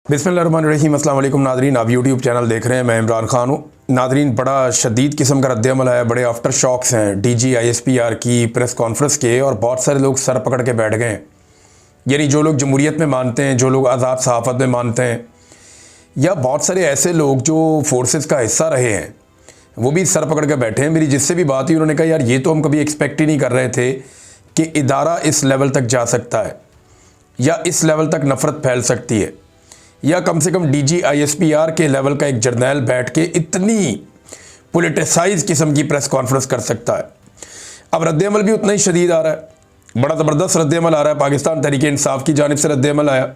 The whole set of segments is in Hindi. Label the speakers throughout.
Speaker 1: बिस्मिल्लाहिर्रहमानिर्रहीम। अस्सलाम वालेकुम नादरीन, आप यूट्यूब चैनल देख रहे हैं। मैं इमरान खान हूँ। नादरीन, बड़ा शदीद किस्म का रद्द-ए-अमल आया, बड़े आफ्टर शॉक्स हैं DG ISPR की प्रेस कॉन्फ्रेंस के, और बहुत सारे लोग सर पकड़ के बैठ गए हैं। यानी जो लोग जमहूरियत में मानते हैं, जो लोग आज़ाद सहाफ़त में मानते हैं, या बहुत सारे ऐसे लोग जो फोर्सेस का हिस्सा रहे हैं, वो भी सर पकड़ के बैठे हैं। मेरी जिससे भी बात हुई उन्होंने कहा यार ये तो हम कभी एक्सपेक्ट ही नहीं कर रहे थे कि इदारा इस लेवल तक जा सकता है या इस लेवल तक नफ़रत फैल सकती है, या कम से कम DG ISPR के लेवल का एक जर्नैल बैठ के इतनी पोलिटिसाइज किस्म की प्रेस कॉन्फ्रेंस कर सकता है। अब रद्द-ए-अमल भी उतना ही शदीद आ रहा है, बड़ा ज़बरदस्त रद्द-ए-अमल आ रहा है। पाकिस्तान तहरीक इंसाफ की जानिब से रद्द-ए-अमल आया।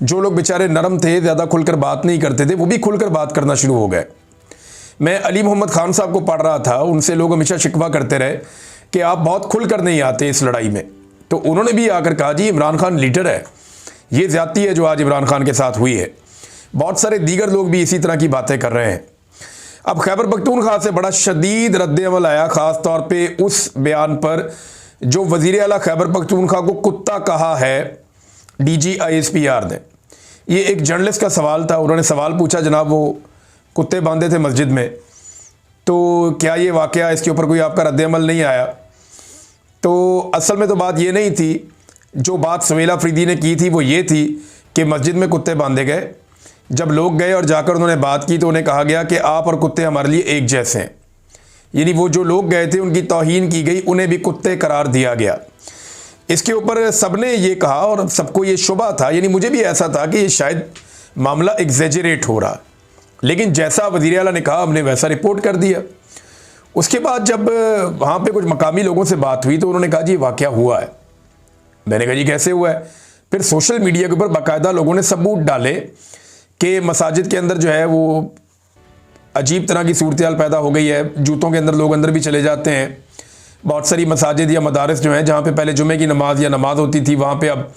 Speaker 1: जो लोग बेचारे नरम थे, ज़्यादा खुलकर बात नहीं करते थे, वो भी खुलकर बात करना शुरू हो गए। मैं अली मोहम्मद खान साहब को पढ़ रहा था, उनसे लोग हमेशा शिकवा करते रहे कि आप बहुत खुलकर नहीं आते इस लड़ाई में, तो उन्होंने भी आकर कहा जी इमरान खान लीडर है, ये ज़्यादती है जो आज इमरान खान के साथ हुई है। बहुत सारे दीगर लोग भी इसी तरह की बातें कर रहे हैं। अब खैबर पख्तूनख्वा से बड़ा शदीद रद्द-ए-अमल आया, ख़ास तौर पे उस बयान पर जो वज़ीर आला खैबर पख्तूनख्वा को कुत्ता कहा है DG ISPR ने। ये एक जर्नलिस्ट का सवाल था, उन्होंने सवाल पूछा, जनाब वो कुत्ते बांधे थे मस्जिद में, तो क्या ये वाक़या, इसके ऊपर कोई आपका रद्द-ए-अमल नहीं आया? तो असल में तो बात ये नहीं थी। जो बात सुहेल अफरीदी ने की थी वो ये थी कि मस्जिद में कुत्ते बांधे गए। जब लोग गए और जाकर उन्होंने बात की तो उन्हें कहा गया कि आप और कुत्ते हमारे लिए एक जैसे हैं। यानी वो जो लोग गए थे उनकी तौहीन की गई, उन्हें भी कुत्ते करार दिया गया। इसके ऊपर सबने ये कहा और सबको ये शुबा था, यानी मुझे भी ऐसा था कि ये शायद मामला एग्जेजरेट हो रहा, लेकिन जैसा वज़ीर आला ने कहा हमने वैसा रिपोर्ट कर दिया। उसके बाद जब वहाँ पे कुछ मकामी लोगों से बात हुई तो उन्होंने कहा जी वाक़या हुआ है। मैंने कहा जी कैसे हुआ है? फिर सोशल मीडिया के ऊपर बाकायदा लोगों ने सबूत डाले कि मसाजिद के अंदर जो है वो अजीब तरह की सूरत हाल पैदा हो गई है, जूतों के अंदर लोग अंदर भी चले जाते हैं। बहुत सारी मसाजिद या मदारस जो हैं जहाँ पे पहले जुमे की नमाज या नमाज होती थी, वहाँ पे अब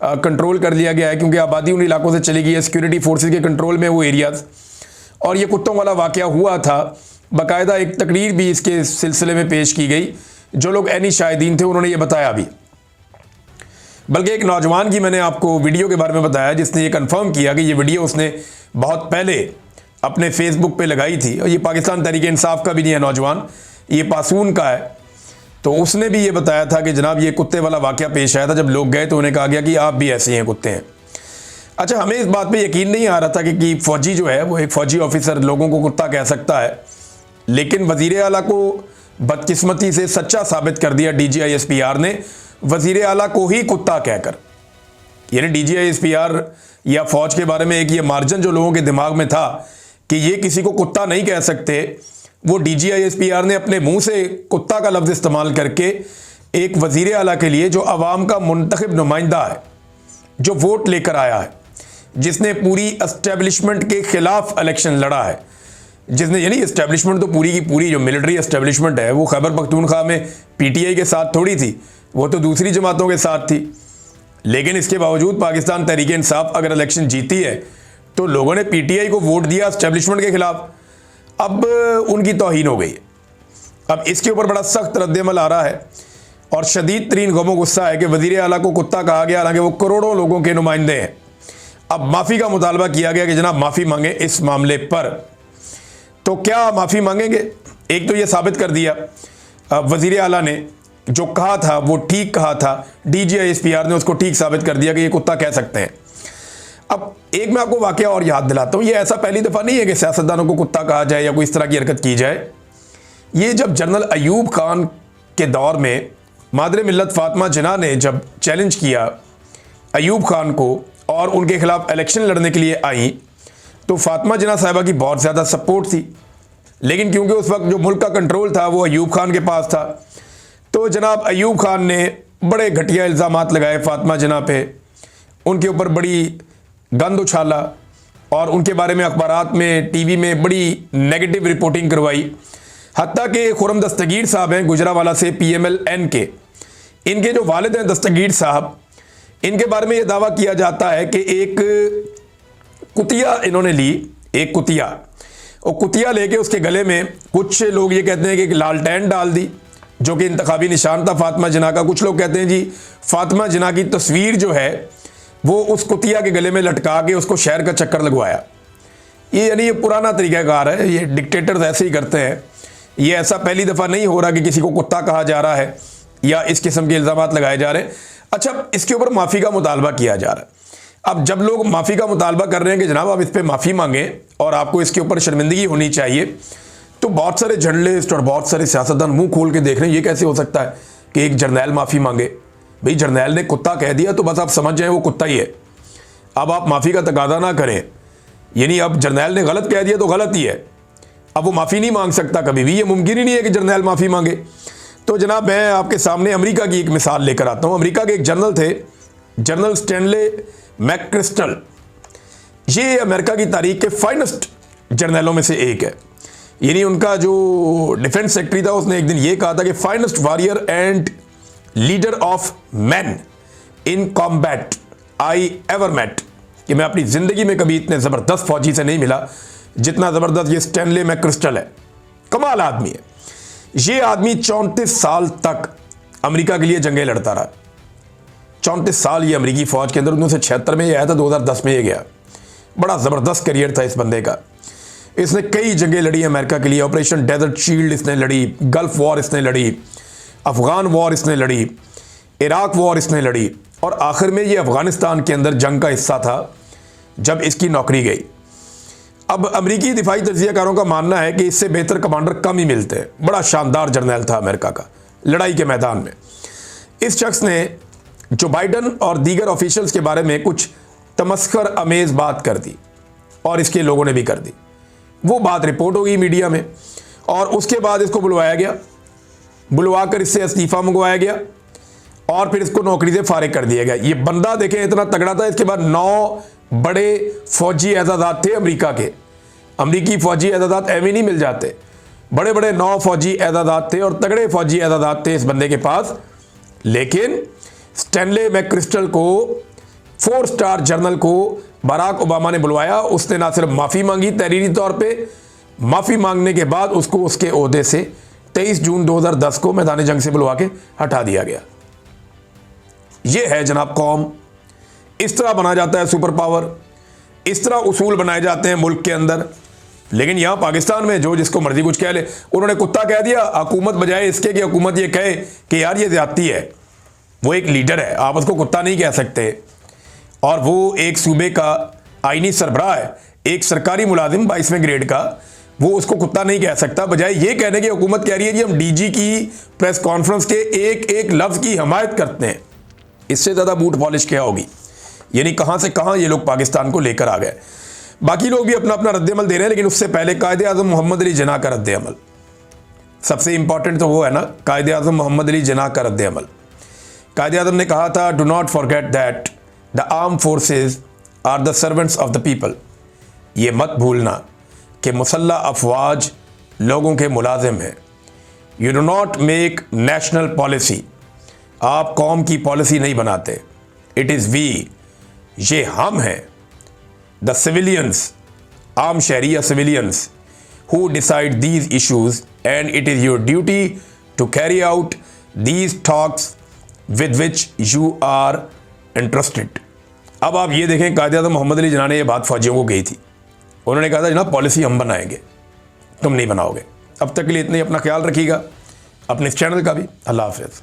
Speaker 1: कंट्रोल कर लिया गया है, क्योंकि आबादी उन इलाकों से चली गई है, सिक्योरिटी फोर्सेस के कंट्रोल में वो एरियाज़। और ये कुत्तों वाला वाक़या हुआ था, बाकायदा एक तकरीर भी इसके सिलसिले में पेश की गई। जो लोग ऐनी शाहिदीन थे उन्होंने ये बताया भी, बल्कि एक नौजवान की मैंने आपको वीडियो के बारे में बताया जिसने ये कंफर्म किया कि ये वीडियो उसने बहुत पहले अपने फेसबुक पे लगाई थी, और ये पाकिस्तान तहरीक इंसाफ का भी नहीं है नौजवान, ये पासून का है। तो उसने भी ये बताया था कि जनाब ये कुत्ते वाला वाक़या पेश आया था, जब लोग गए तो उन्हें कहा गया कि आप भी ऐसे हैं, कुत्ते हैं। अच्छा, हमें इस बात पे यकीन नहीं आ रहा था कि फ़ौजी जो है वो एक फ़ौजी ऑफिसर लोगों को कुत्ता कह सकता है, लेकिन वज़ीर आला को बदकिस्मती से सच्चा साबित कर दिया DG ISPR ने, वज़ीर आला को ही कुत्ता कहकर। यानी DG ISPR या फ़ौज के बारे में एक ये मार्जिन जो लोगों के दिमाग में था कि ये किसी को कुत्ता नहीं कह सकते, वो DG ISPR ने अपने मुंह से कुत्ता का लफ्ज़ इस्तेमाल करके एक वज़ीर आला के लिए जो अवाम का मुंतखब नुमाइंदा है, जो वोट लेकर आया है, जिसने पूरी एस्टेब्लिशमेंट के ख़िलाफ़ इलेक्शन लड़ा है, जिसने, यानी एस्टेब्लिशमेंट तो पूरी की पूरी जो मिलिट्री एस्टेब्लिशमेंट है वो खैबर पख्तूनख्वा में PTI के साथ थोड़ी थी, वो तो दूसरी जमातों के साथ थी। लेकिन इसके बावजूद पाकिस्तान तहरीक इंसाफ अगर इलेक्शन जीती है तो लोगों ने PTI को वोट दिया एस्टेब्लिशमेंट के ख़िलाफ़। अब उनकी तौहीन हो गई है। अब इसके ऊपर बड़ा सख्त रद्द-ए-अमल आ रहा है और शदीद तरीन गम गुस्सा है कि वज़ीर आला को कुत्ता कहा गया, हालांकि वो करोड़ों लोगों के नुमाइंदे हैं। अब माफ़ी का मुतालबा किया गया कि जनाब माफ़ी मांगे इस मामले पर। तो क्या माफ़ी मांगेंगे? एक तो ये साबित कर दिया वज़ीर आला ने जो कहा था वो ठीक कहा था, DG ISPR ने उसको ठीक साबित कर दिया कि ये कुत्ता कह सकते हैं। अब एक मैं आपको वाक़या और याद दिलाता हूँ, ये ऐसा पहली दफ़ा नहीं है कि सियासतदानों को कुत्ता कहा जाए या कोई इस तरह की हरकत की जाए। ये जब जनरल अयूब खान के दौर में मादर मिल्लत फ़ातिमा जिन्ना ने जब चैलेंज किया अयूब खान को और उनके ख़िलाफ़ इलेक्शन लड़ने के लिए आई, तो फ़ातिमा जिन्ना साहिबा की बहुत ज़्यादा सपोर्ट थी, लेकिन क्योंकि उस वक्त जो मुल्क का कंट्रोल था वो अयूब खान के पास था, तो जनाब अयूब खान ने बड़े घटिया इल्ज़ामात लगाए फ़ातिमा जिन्ना पे, उनके ऊपर बड़ी गंद उछाला और उनके बारे में अखबारात में, TV में बड़ी नेगेटिव रिपोर्टिंग करवाई। हत्ता कि खुर्रम दस्तगीर साहब हैं गुजरावाला से PMLN के, इनके जो वालिद हैं दस्तगीर साहब, इनके बारे में ये दावा किया जाता है कि एक कुतिया इन्होंने ली, एक कुतिया, और कुतिया लेके उसके गले में, कुछ लोग ये कहते हैं कि एक लालटेन डाल दी जो कि इंतखाबी निशान था फातिमा जिन्ना का। कुछ लोग कहते हैं जी फातिमा जिन्ना की तस्वीर जो है वो उस कुतिया के गले में लटका के उसको शहर का चक्कर लगवाया। ये यानी ये पुराना तरीक़ाकार है, ये डिक्टेटर्स ऐसे ही करते हैं। ये ऐसा पहली दफ़ा नहीं हो रहा कि किसी को कुत्ता कहा जा रहा है या इस किस्म के इल्ज़ामात लगाए जा रहे हैं। अच्छा, इसके ऊपर माफ़ी का मुतालबा किया जा रहा है। अब जब लोग माफ़ी का मुतालबा कर रहे हैं कि जनाब आप इस पर माफ़ी मांगें और आपको इसके ऊपर शर्मिंदगी होनी चाहिए, तो बहुत सारे जर्नलिस्ट और बहुत सारे सियासतदान मुंह खोल के देख रहे हैं ये कैसे हो सकता है कि एक जर्नैल माफ़ी मांगे। भाई जर्नैल ने कुत्ता कह दिया तो बस आप समझ जाएं वो कुत्ता ही है। अब आप माफ़ी का तकादा ना करें, यानी अब जर्नैल ने गलत कह दिया तो गलत ही है, अब वो माफ़ी नहीं मांग सकता कभी भी। ये मुमकिन ही नहीं है कि जर्नैल माफ़ी मांगे। तो जनाब मैं आपके सामने अमेरिका की एक मिसाल लेकर आता हूँ। अमेरिका के एक जनरल थे, जनरल स्टैनले मैकक्रिस्टल। ये अमेरिका की तारीख के फाइनेस्ट जर्नलों में से एक है। यानी उनका जो डिफेंस सेक्रेटरी था उसने एक दिन ये कहा था कि finest warrior and leader of man in combat I ever met, कि मैं अपनी ज़िंदगी में कभी इतने ज़बरदस्त फौजी से नहीं मिला जितना ज़बरदस्त ये स्टैनले मैकक्रिस्टल है। कमाल आदमी है ये आदमी। 34 साल तक अमेरिका के लिए जंगें लड़ता रहा। 34 साल ये अमेरिकी फ़ौज के अंदर, 1976 में ये आया था, 2010 में ये गया। बड़ा ज़बरदस्त करियर था इस बंदे का। इसने कई जंगें लड़ी अमेरिका के लिए। ऑपरेशन डेजर्ट शील्ड इसने लड़ी, गल्फ वॉर इसने लड़ी, अफ़गान वॉर इसने लड़ी, इराक वॉर इसने लड़ी, और आखिर में ये अफ़गानिस्तान के अंदर जंग का हिस्सा था जब इसकी नौकरी गई। अब अमेरिकी दिफाई तज्ज़ियाकारों का मानना है कि इससे बेहतर कमांडर कम ही मिलते हैं। बड़ा शानदार जर्नल था अमेरिका का लड़ाई के मैदान में। इस शख्स ने जो बाइडन और दीगर ऑफिशियल्स के बारे में कुछ तमस्खर अमेज़ बात कर दी, और इसके लोगों ने भी कर दी। वो बात रिपोर्ट हो गई मीडिया में, और उसके बाद इसको बुलवाया गया, बुलवाकर इससे इस्तीफ़ा मंगवाया गया और फिर इसको नौकरी से फारिग कर दिया गया। ये बंदा देखें इतना तगड़ा था। इसके बाद 9 बड़े फौजी एजाज़ात थे अमेरिका के। अमेरिकी फौजी एजाज़ात एवं नहीं मिल जाते, बड़े बड़े 9 फौजी एजाज़ात थे और तगड़े फौजी एजाज़ात थे इस बंदे के पास। लेकिन स्टैनले मैकक्रिस्टल को, 4 स्टार जनरल को बराक ओबामा ने बुलवाया। उसने ना सिर्फ माफ़ी मांगी तहरीरी तौर पे, माफ़ी मांगने के बाद उसको उसके ओहदे से 23 जून 2010 को मैदान जंग से बुलवा के हटा दिया गया। ये है जनाब कौम। इस तरह बना जाता है सुपर पावर, इस तरह उसूल बनाए जाते हैं मुल्क के अंदर। लेकिन यहाँ पाकिस्तान में जो जिसको मर्जी कुछ कह ले, उन्होंने कुत्ता कह दिया, हुकूमत बजाय इसके कि हुकूमत ये कहे कि यार ये ज्यादती है। वो एक लीडर है, आप उसको कुत्ता नहीं कह सकते, और वो एक सूबे का आईनी सरबराह है, एक सरकारी मुलाजिम 22वें ग्रेड का, वो उसको कुत्ता नहीं कह सकता। बजाय ये कहने की हुकूमत कह रही है कि हम डीजी की प्रेस कॉन्फ्रेंस के एक एक लफ्ज़ की हिमायत करते हैं। इससे ज़्यादा बूट पॉलिश क्या होगी। यानी कहाँ से कहाँ ये लोग पाकिस्तान को लेकर आ गए। बाकी लोग भी अपना अपना रद्द-ए-अमल दे रहे हैं, लेकिन उससे पहले कायद-ए-आज़म मोहम्मद अली जिन्ना का रद्द-ए-अमल सबसे इंपॉर्टेंट तो वो है ना। कायद-ए-आज़म मोहम्मद अली जिन्ना का रद्द-ए-अमल, कायद-ए-आज़म ने कहा था, do not forget that the arm forces are the servants of the people. ये मत भूलना कि मुसल्लह अफवाज लोगों के मुलाजिम हैं। You do not make national policy, आप कौम की पॉलिसी नहीं बनाते। इट इज़ वी, ये हम हैं, द सिविलियंस, आम शहरी या civilians, who decide these issues and it is your duty to carry out these talks with which you are interested. अब आप ये देखें, कायद-ए-आज़म मोहम्मद अली जिन्ना ने ये बात फौजियों को कही थी। उन्होंने कहा था जनाब पॉलिसी हम बनाएंगे, तुम नहीं बनाओगे। अब तक के लिए इतने, अपना ख्याल रखिएगा, अपने इस चैनल का भी। अल्लाह हाफ़िज़।